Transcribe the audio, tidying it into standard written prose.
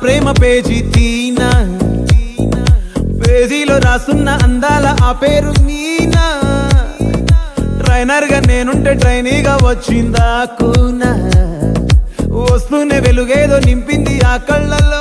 ప్రేమ page తీనా, పేజీలో రాసున్న అందాల ఆ పేరు మీనా. ట్రైనర్ గా నేనుంటే ట్రైనీగా వచ్చిందా కూనా, వస్తూనే వెలుగేదో నింపింది ఆ కళ్ళల్లో.